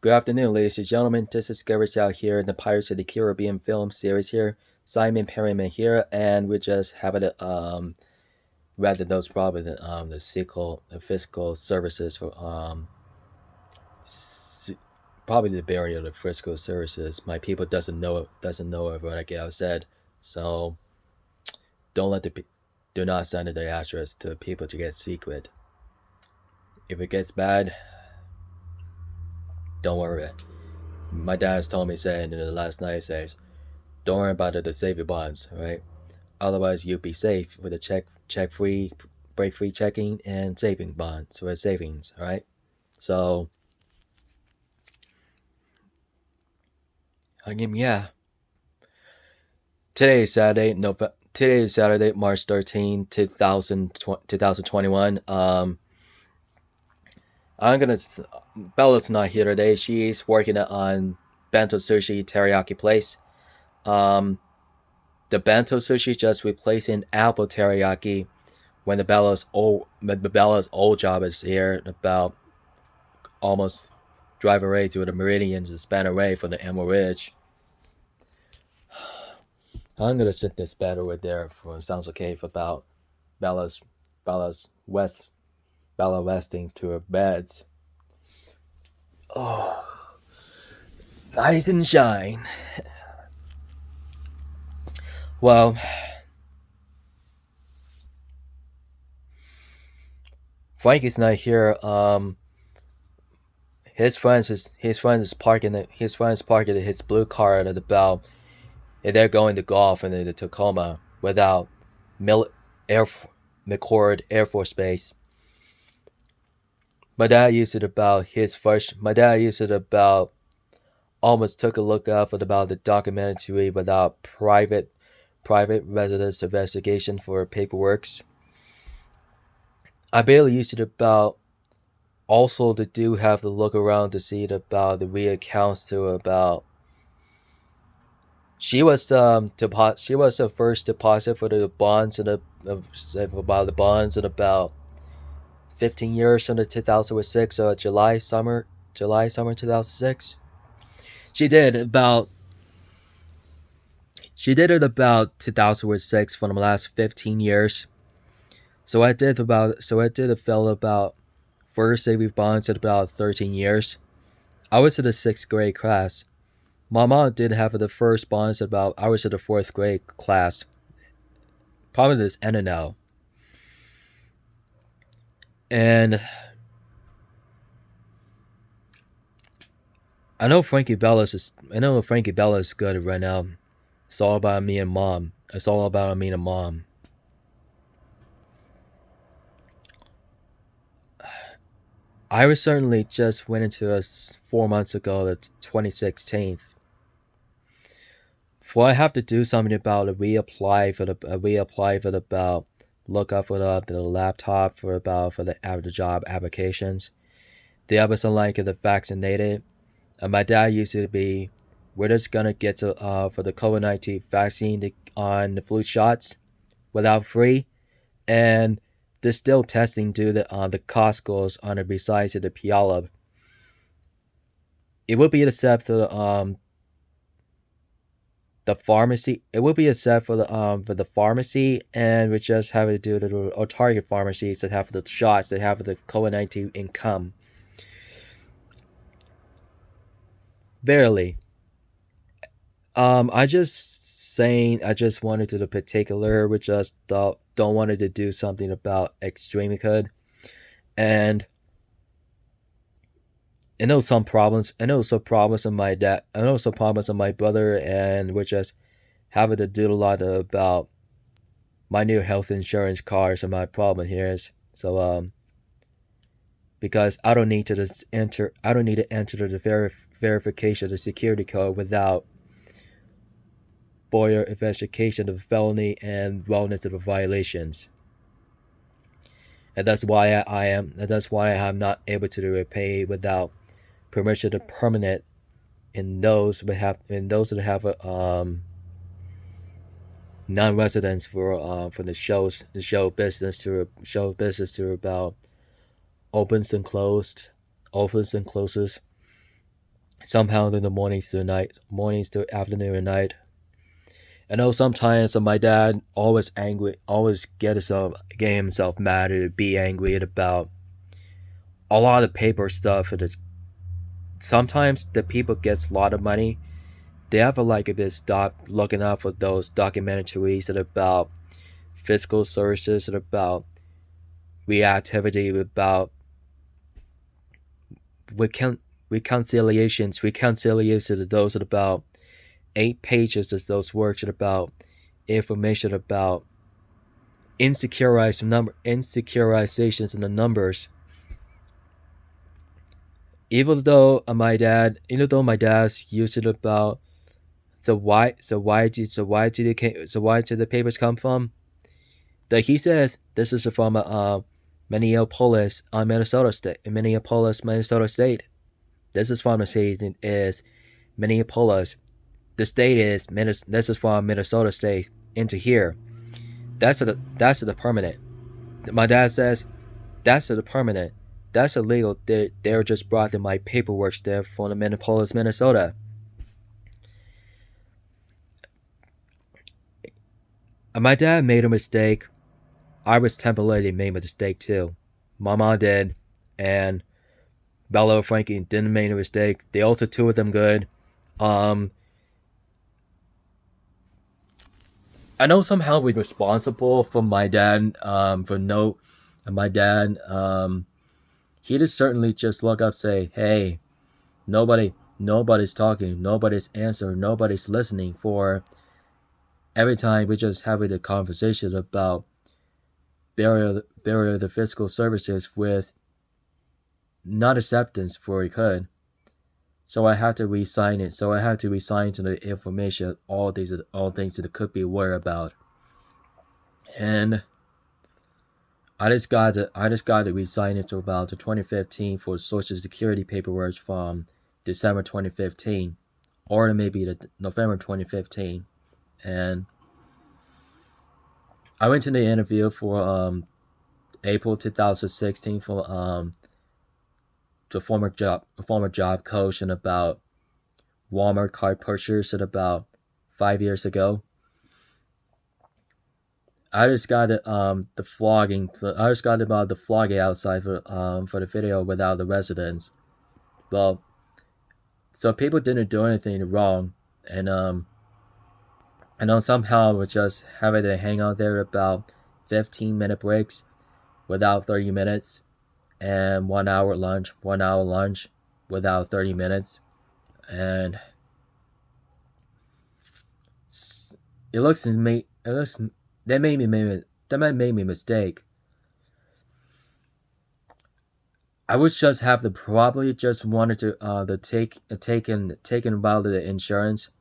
Good afternoon, ladies and gentlemen. This is Gary out here in the Pirates of the Caribbean film series here. Simon Perryman here, and we just have it rather those probably the sequel, the fiscal services for s- probably the barrier of the fiscal services. My people doesn't know it what I get said. So don't let do not send the address to people to get secret. If it gets bad, don't worry. My dad has told me saying in the last night says, don't worry about the saving bonds, right? Otherwise, you'll be safe with a check free, break free checking and saving bonds or savings, all right? So, yeah. Today is Saturday, Today is Saturday, March 13, 2021. I'm gonna. Bella's not here today. She's working on bento sushi teriyaki place. Um, the bento sushi just replacing apple teriyaki when the Bella's old job is here about almost drive away through the meridians and span away from the Emerald Ridge. I'm gonna sit this better with there for sounds okay for about Bella's Bella's west Bella resting to her beds. Oh, nice and shine. Well, Frankie's not here. His friends parking his blue car at the bell, and they're going to golf in the Tacoma without Mil- Air McCord Air Force Base. My dad used it about his first. My dad used it about almost took a look up at about the documentary without private residence investigation for paperworks. I barely used it about also to do have to look around to see it about the reaccounts to about she was the first deposit for the bonds and about the bonds in about 15 years from the 2006 July summer 2006. She did about she did it about 2006 for the last 15 years. So I did a fell about first saving bonds at about 13 years. I was in the sixth grade class. My mom did have the first bonds at about I was in the fourth grade class. Probably this NNL. And I know Frankie Bella is good right now. It's all about me and mom. It's all about me and mom. I was certainly just went into us 4 months ago. That's 2016. Well, I have to do something about it. Reapply for the about look up for the laptop for the job applications. The others are like the vaccinated. My dad used to be, we're just gonna get to for the COVID-19 vaccine on the flu shots without free, and they're still testing due to the cost goes on the besides of the Piala. It would be accept the pharmacy. It would be accept for the pharmacy, and we just have to do the or target pharmacies that have the shots that have the COVID-19 income. Verily, I just wanted to the particular, we just don't wanted to do something about extreme good, and I know some problems. I know some problems in my dad. I know some problems in my brother, and we're just having to do a lot about my new health insurance cards and my problem here is because I don't need to just enter. I don't need to enter the verification of the security code without Boyer investigation of felony and wellness of the violations, and that's why I am. And that's why I'm not able to repay without permission to permanent in those that have a non-residents for the show business to about opens and closed opens and closes. somehow in the mornings to afternoon and night. I know sometimes my dad always angry, always get himself mad or be angry about a lot of paper stuff. Sometimes the people gets a lot of money. They have a, like this doc looking out for those documentaries that are about fiscal services, that are about reactivity, about reconciliations of those that about 8 pages of those works that about information about insecurizations in the numbers. Even though my dad's used it about why did the papers come from? That he says this is from Minneapolis, Minnesota State. This is from the state is Minneapolis. The state is this is from Minnesota State into here. That's the permanent. My dad says that's the permanent. That's illegal. They're just brought in my paperwork there from the Minneapolis, Minnesota. My dad made a mistake. I was temporarily made a mistake too. My mom did, and Bella and Frankie didn't make a mistake. They also two of them good. Um, I know somehow we're responsible for my dad. For no, my dad. He just certainly just look up, say, "Hey, nobody's talking, nobody's answering, nobody's listening." For every time we just having a conversation about barrier the fiscal services with not acceptance for we could. So I had to resign it. So I had to resign to the information, all things that could be aware about. And I just got to resign it to about the 2015 for Social Security paperwork from December 2015, or maybe the November 2015. And I went to the interview for April 2016 for the former job coach and about Walmart card purchase at about 5 years ago. I just got the flogging. I just got about the flogging outside for the video without the residents. Well, so people didn't do anything wrong, and I know somehow we're just having to hang out there about 15-minute breaks without 30 minutes, and 1 hour lunch without 30 minutes, and it looks to me that made me a mistake. I would just have to probably just wanted to taken about the insurance.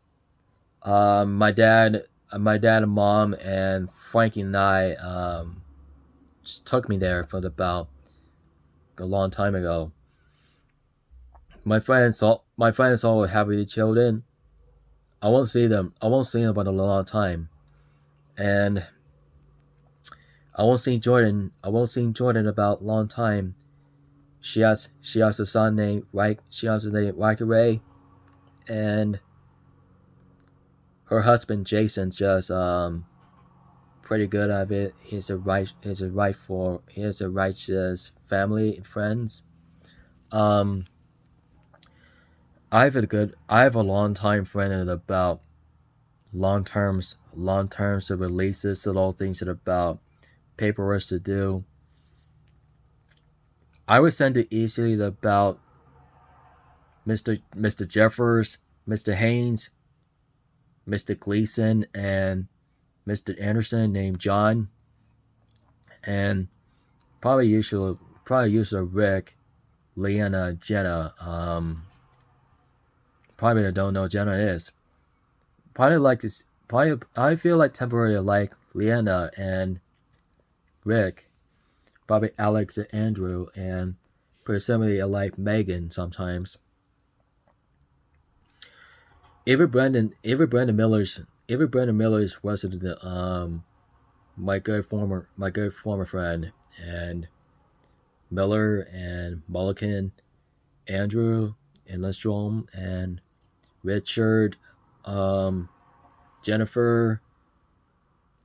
My dad and mom and Frankie and I just took me there for about a long time ago. My friends all have the children. I won't see them. I won't see them for a long time, and I won't see Jordan. I won't see Jordan about a long time. She has a son named Mike. She has a name Ray, and her husband Jason's just pretty good at it. He's a righteous family and friends. Um, I have a long time friend and about long terms of releases and all things that are about paperwork to do. I would send it easily to about Mr. Jeffers, Mr. Haynes, Mr. Gleason, and Mr. Anderson named John, and probably usually Rick, Leanna, Jenna. Probably don't know Jenna is. Probably like this. Probably I feel like temporarily like Leanna and Rick. Probably Alex and Andrew, and pretty similarly like Megan sometimes. Even Brandon Miller's was the my good former friend, and Miller and Mulligan, Andrew, and Lindstrom and Richard, Jennifer,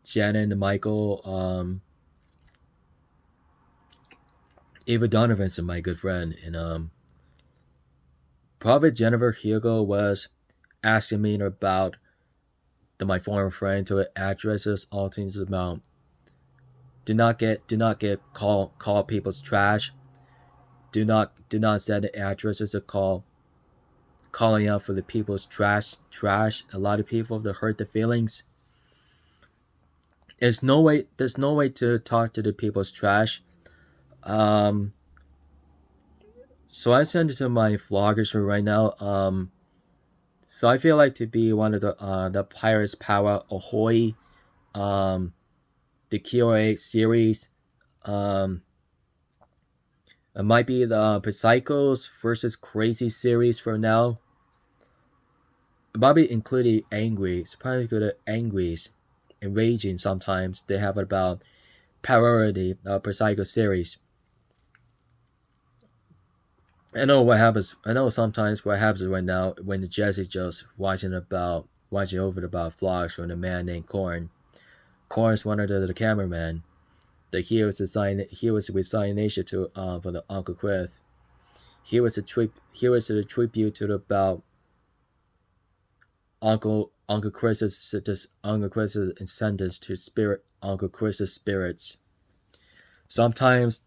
Shannon, and Michael, Ava Donovan's my good friend, and probably Jennifer Hugo was asking me about my former friend to addresses all things about do not get call people's trash. Do not send the addresses to calling out for the people's trash. A lot of people that hurt the feelings. There's no way to talk to the people's trash. Um so I send it to my vloggers for right now. So I feel like to be one of the Pirates Power Ahoy, the QA series. It might be the Psychos versus Crazy series for now. Probably including Angries. Probably included Angries and Raging sometimes. They have about priority Psycho series. I know sometimes what happens right now when Jesse's just watching over about vlogs from a man named Corn. Corn's one of the cameramen. That he was with signation to for the Uncle Chris. He was a tribute to about Uncle Chris's sentence to spirit Uncle Chris's spirits. Sometimes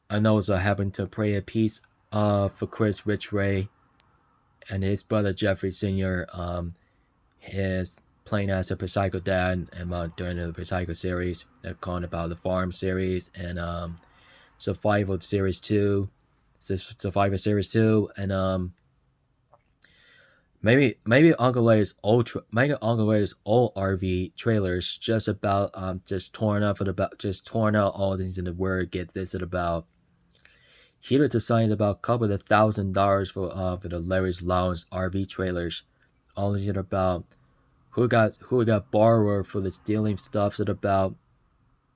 I know I happen to pray a piece for Chris Rich Ray and his brother Jeffrey Sr. His playing as a Psycho dad and during the Psycho series. They're calling about the Farm series and Survival series 2. Survivor series 2 and maybe Uncle Larry's old RV trailers just about just torn out all things in the word gets this at about. He was assigned about a couple of $1,000 for the Larry's Lounge RV trailers. All shit about who got borrowed for the stealing stuff at about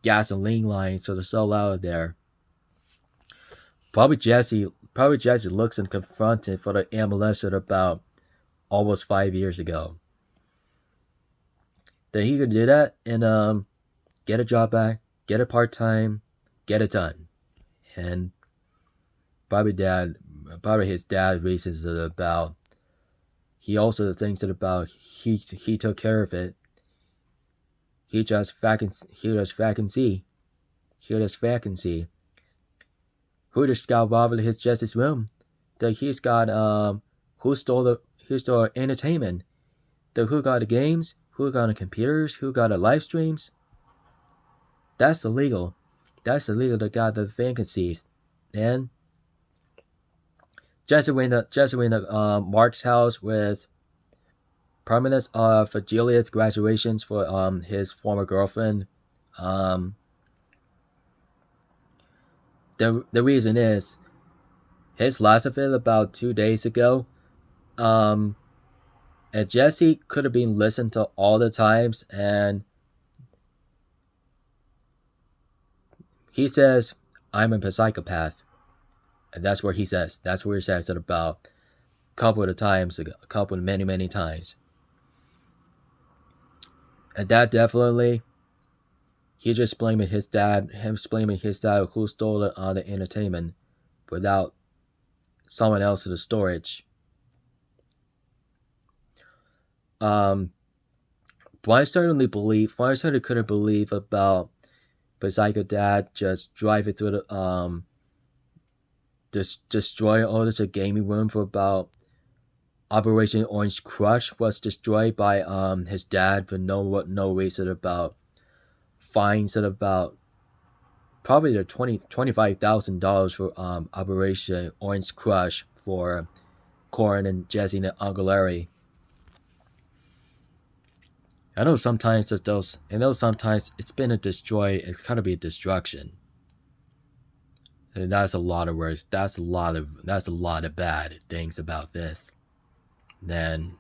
gasoline lines so to sell out of there. Probably Jesse looks and confronted for the MLS at about almost 5 years ago. That he could do that and get a job back, get a part-time, get it done. And probably his dad reasons it about he also thinks it about he took care of it. He just vacancy. Who just got robbed in his Jesse's room? That he's got who stole entertainment? The who got the games? Who got the computers? Who got the live streams? That's illegal. That got the vacancies. And Jesse went to Mark's house with permanence for Juliet's graduations for his former girlfriend. The reason is his last event about 2 days ago. And Jesse could have been listened to all the times, and he says, "I'm a psychopath," and that's what he says. That's what he says it about many times. And that definitely, he just blaming his dad. Him blaming his dad who stole the entertainment, without someone else in the storage. But I certainly couldn't believe about the Psycho dad just driving through the destroy all this gaming room for about Operation Orange Crush was destroyed by his dad for no reason about fines at about probably the $25,000 for Operation Orange Crush for Corin and Jesse and Uncle Larry. I know sometimes it's been a destroy. It's kind of be a destruction. And that's a lot of words. That's a lot of bad things about this. Then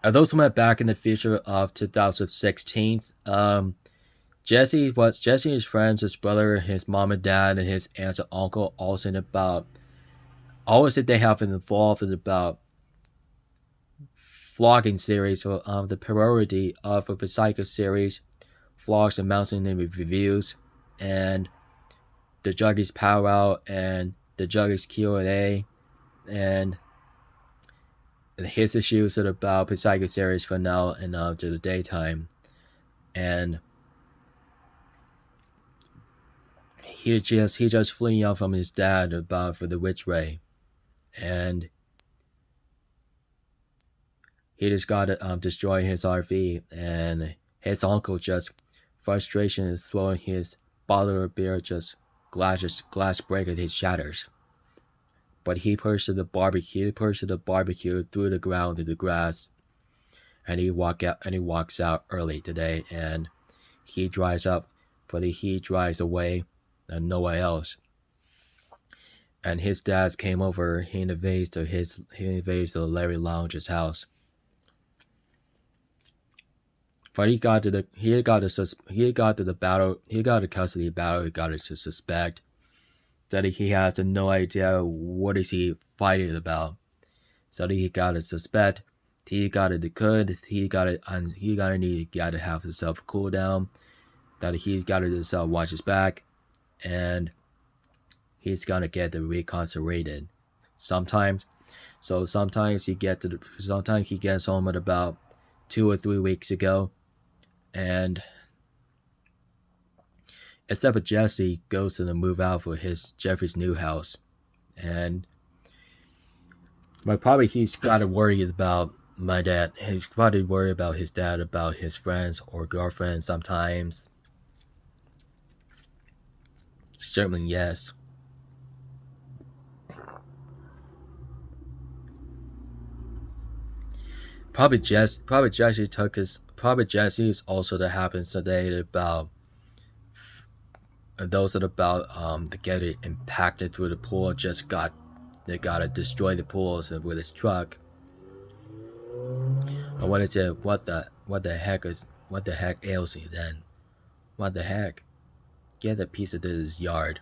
those who went back in the future of 2016, Jesse, his friends, his brother, his mom and dad, and his aunts and uncle all said about always that they have been involved in about vlogging series for the priority of a Psycho series, vlogs and mountain and reviews, and the Juggies powwow and the Juggies Q&A, and his issues are about Psycho series for now and to the daytime, and he just fleeing out from his dad about for the witch ray, and he just got to destroy his RV, and his uncle just frustration is throwing his bottle of beer glass break and it shatters. But he pushes the barbecue through the ground to the grass, and he walks out early today, and he drives up, but he drives away, and nowhere else. And his dad came over. He invades the Larry Lounge's house. But he got to the custody battle. He got to suspect that he has no idea what is he fighting about. So he got to suspect. He got to have himself cool down. That he got to watch his back, and he's gonna get the reconcentrated. Sometimes he gets home at about 2 or 3 weeks ago, and except for Jesse goes to move out for Jeffrey's new house, but probably he's got to worry about my dad. He's probably worried about his dad, about his friends or girlfriends sometimes. Certainly yes. Probably Jesse is also that happens today about those that about the getting impacted through the pool they gotta destroy the pools with his truck. And when it's what the heck ails you then? What the heck? Get a piece of this yard.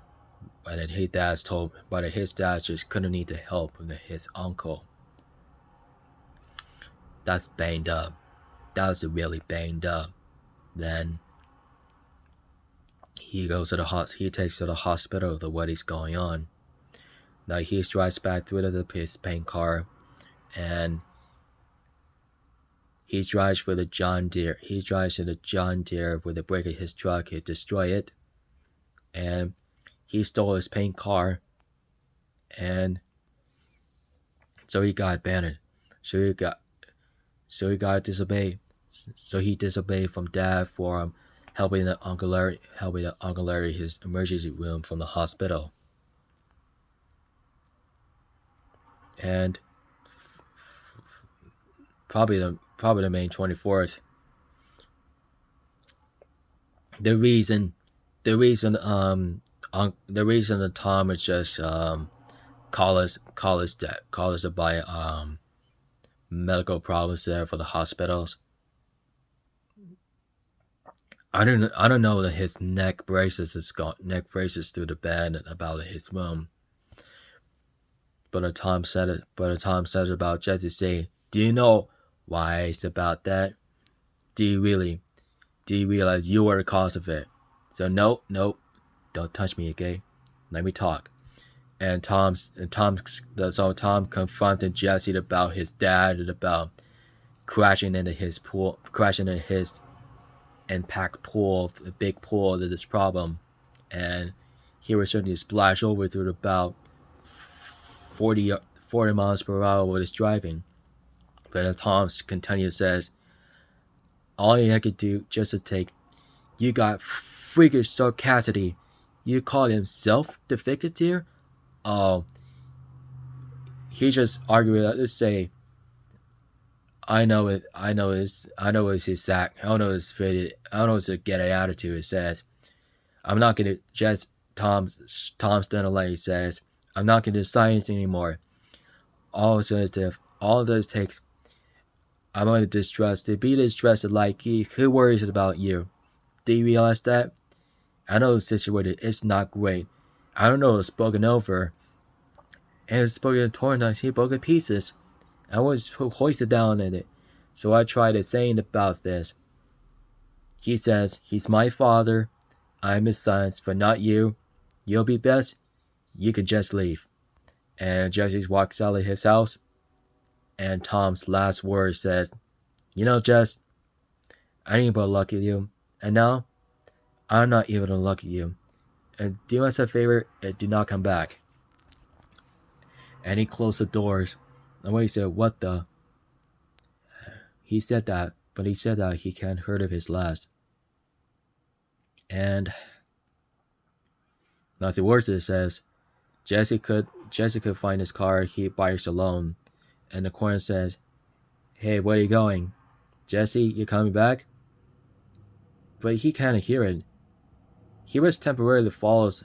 But his dad just couldn't need the help of his uncle. That's banged up. That was really banged up. Then he takes to the hospital to what is going on. Now he drives back through his paint car, and he drives for the John Deere. He drives to the John Deere with the brake of his truck. He destroy it, and he stole his paint car, and so he got banned. So he got disobeyed. So he disobeyed from dad for helping the Uncle Larry his emergency room from the hospital. And probably the May 24th. The reason that Tom is just call us about medical problems there for the hospitals. I don't know that his neck braces through the bed about his room. But Tom said about Jesse say, do you know why it's about that? Do you realize you were the cause of it? So nope, don't touch me, okay? Let me talk. And Tom confronted Jesse about his dad and about crashing into his impact pool, the big pool that is problem, and he was certainly splash over through about 40 miles per hour with his driving. But Tom continues says, all you had to do just to take, you got freakish sarcasticity. You call him self-defected here? Oh, he just argued. Let's say, I know it's his sack. I don't know it's a get an attitude. It says, I'm not gonna just Tom's Stenley says, I'm not gonna do science anymore. All this takes, I'm gonna distrust. To be distrusted like he, who worries about you? Do you realize that? I know the situation is not great. I don't know it's broken over. And it's broken torn he broke to pieces. I was hoisted down in it. So I tried saying about this. He says, he's my father. I'm his son, but not you. You'll be best. You can just leave. And Jesse walks out of his house. And Tom's last word says, you know, Jess, I ain't but lucky you. And now, I'm not even gonna look at you. And do us a favor and do not come back. And he closed the doors. And when he said, what the? He said that, but he said that he can't heard of his last. And not the words it says, Jesse could find his car, he bikes alone. And the corner says, hey, where are you going? Jesse, you coming back? But he can't hear it. He temporarily follows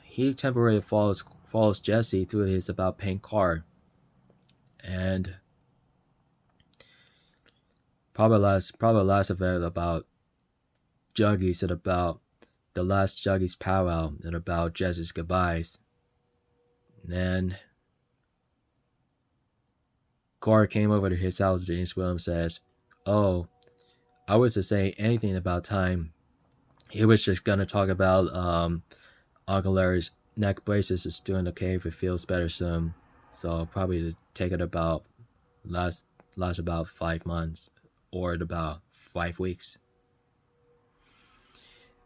Jesse through his about pink car. And probably last of it about Juggies and about the last Juggies powwow and about Jesse's goodbyes. And Cora came over to his house to his room and says, oh, I wasn't saying anything about time. He was just gonna talk about Uncle Larry's neck braces is doing okay if it feels better soon. So probably to take it about last about 5 months or about 5 weeks.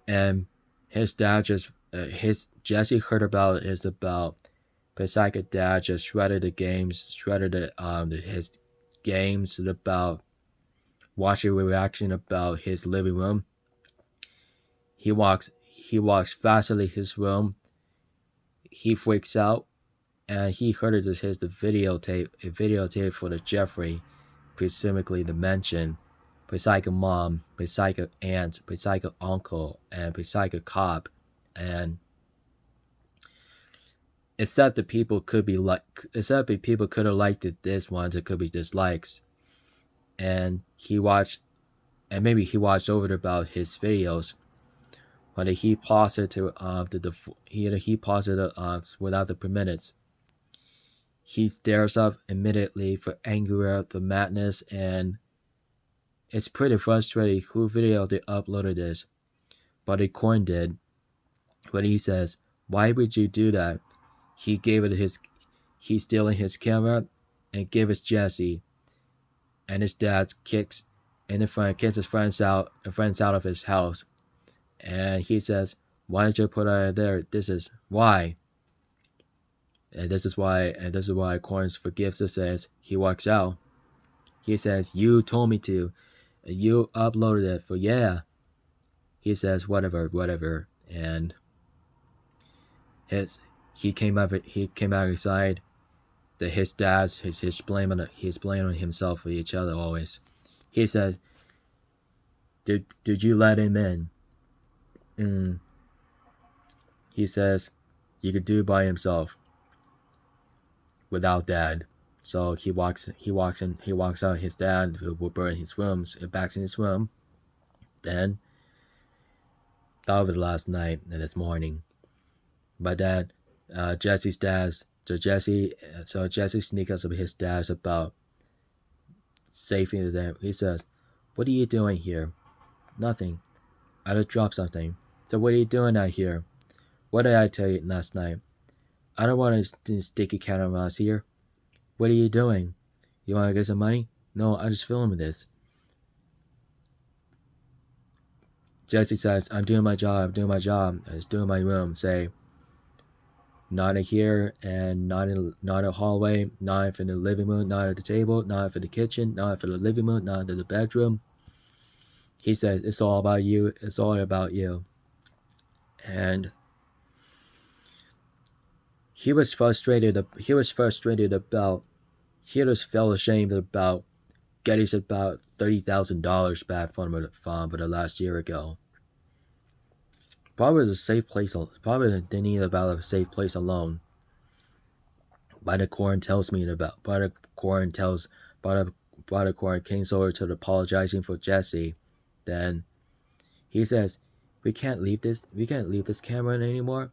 And his dad Jesse heard about is about his psychic dad just shredded his games and about watching reaction about his living room. He walks fastly his room. He freaks out, and he heard it as the videotape for the Jeffrey, presumably the mansion, psycho mom, psycho aunt, psycho uncle, and psycho cop, and except the people could have liked it this one, there could be dislikes, and maybe he watched over about his videos. But he paused it to he paused it without the per minutes. He stares up immediately for anger, for madness, and it's pretty frustrating who video they uploaded this. But the coin did. But he says, why would you do that? He's stealing his camera and gave it Jesse. And his dad kicks his friends out of his house. And he says, why did you put it there? This is why. And this is why Corns forgives us as he walks out. He says, you told me to. You uploaded it for yeah. He says, whatever. And he came out inside. That his dad's he's blaming himself for each other always. He said, Did you let him in? He says he could do it by himself without dad. So he walks out. His dad will burn his rooms, back in his room. Then that was the last night and this morning. But dad, Jesse's dad's Jesse sneaks up his dad's about saving them. He says, "What are you doing here?" "Nothing. I just dropped something." "So what are you doing out here?" "What did I tell you last night?" "I don't want to sticky cameras here." "What are you doing?" "You want to get some money?" "No, I'm just filming this." Jesse says, I'm doing my job. I was doing my room. Say, not in here, and not in the hallway, not in the living room, not at the table, not in the kitchen, not in the living room, not in the bedroom. He says, it's all about you. It's all about you. And he was frustrated about, he just felt ashamed about getting about $30,000 back from the last year ago. Probably a safe place. Probably they need about a safe place alone. Brother Corin tells me about. Brother Corin came over to apologizing for Jesse. Then he says we can't leave this camera in anymore.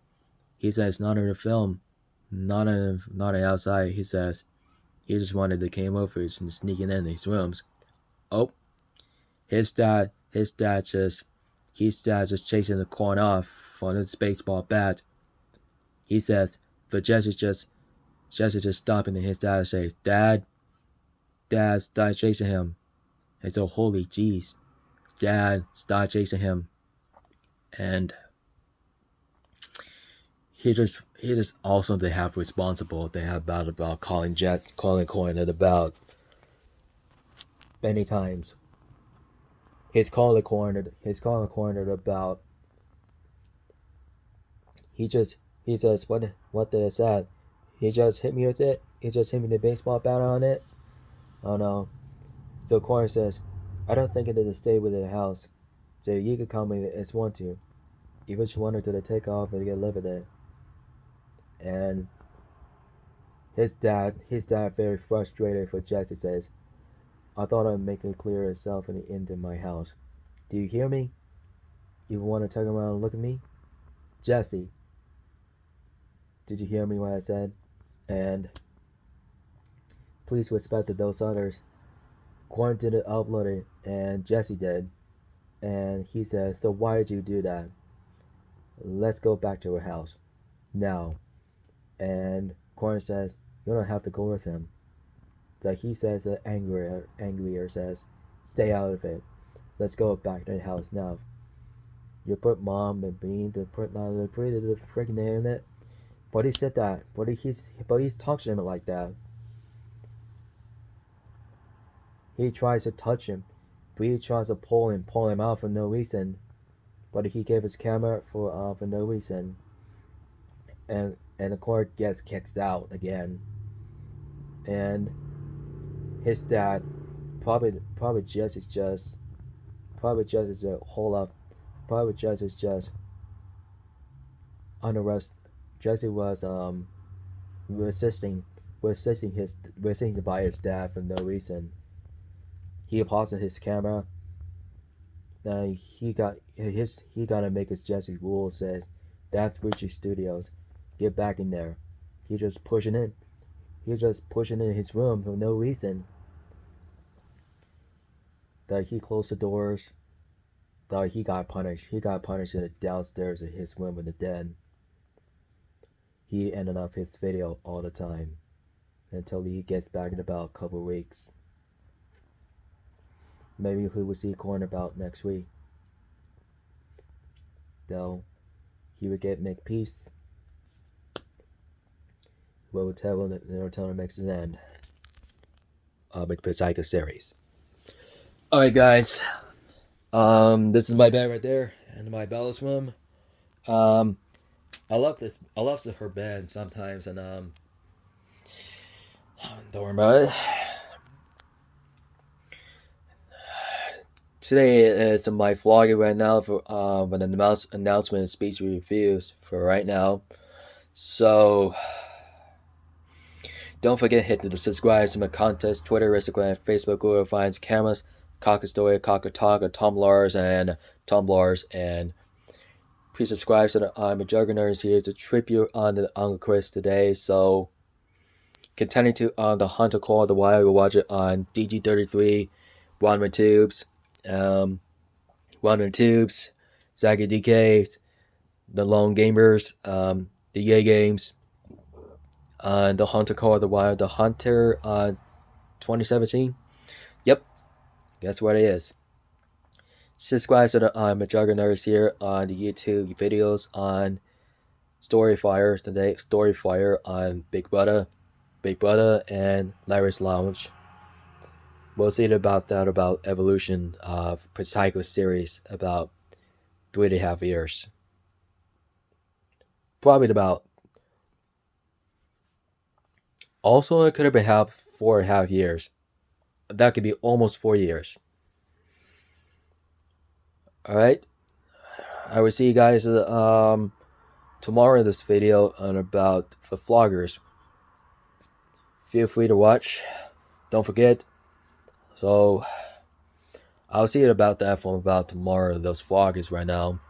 He says, not in the film, not outside. He says he just wanted the camera for sneaking in his rooms. Oh, his dad just chasing the corn off from his baseball bat. He says, but Jesse just stopping, and his dad says, Dad, stop chasing him. And so, holy jeez, Dad, stop chasing him. And he just also they have responsible. They have about calling Coin at about many times. He's calling cornered about. He says, what did I say? He just hit me with it. He just hit me with the baseball bat on it. Oh no. So Corner says, I don't think it is a stay within the house. So you could call me as want to. Even if you wanted to take off and get live with it. And his dad very frustrated for Jesse says, I thought I'd make it clear itself into my house. Do you hear me? You want to turn around and look at me? Jesse, did you hear me what I said? And please respect those others. Corn didn't upload it, and Jesse did. And he says, so why did you do that? Let's go back to her house. Now. And Corn says, you don't have to go with him. So he says, angrier says, stay out of it. Let's go back to the house now. You put Mom and Bean to put the freaking name in it. But he said that. But he's talking to him like that. He tries to touch him. But he tries to pull him out for no reason. But he gave his camera for no reason. And the court gets kicked out again. And his dad probably just is just a whole lot. Probably just is just under arrest. Jesse was resisting by his dad for no reason. He paused his camera. He gotta make his Jesse rule says that's Richie Studios. Get back in there. He's just pushing in his room for no reason. That he closed the doors. That he got punished. He got punished in the downstairs in his room in the den. He ended up his video all the time until he gets back in about a couple weeks. Maybe we will see Corn about next week. Though he would get McPeace. What will tell him makes his end of the Psycho series. Alright guys. This is my bed right there in my Bella's room. I love her bed sometimes, and don't worry about it. Today is my vlogging right now for an announcement and speech reviews for right now. So don't forget to hit the subscribe to my contest, Twitter, Instagram, Facebook, Google Finds, Cameras, Cocker Story, Cocker Talk, Tumblrs, and please subscribe to the I'm a Juggernaut is here to tribute on the Uncle Chris today. So continue to on the Hunter Call of the Wild. We'll watch it on DG33, Ronman Tubes, Zaggy DK, the Lone Gamers, the Yay Games, the Hunter Call of the Wild, the Hunter 2017. Yep, guess what it is. Subscribe to the I'm a Juggernaut here on the YouTube videos on Storyfire today. Storyfire on Big Brother, and Larry's Lounge. We'll see about evolution of Psycho series about 3.5 years. Probably about. Also, it could have been 4.5 years. That could be almost 4 years. Alright. I will see you guys tomorrow in this video on about the vloggers. Feel free to watch. Don't forget. So I'll see it about that from about tomorrow. Those vloggers right now.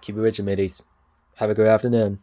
Keep it rich, mateys. Have a good afternoon.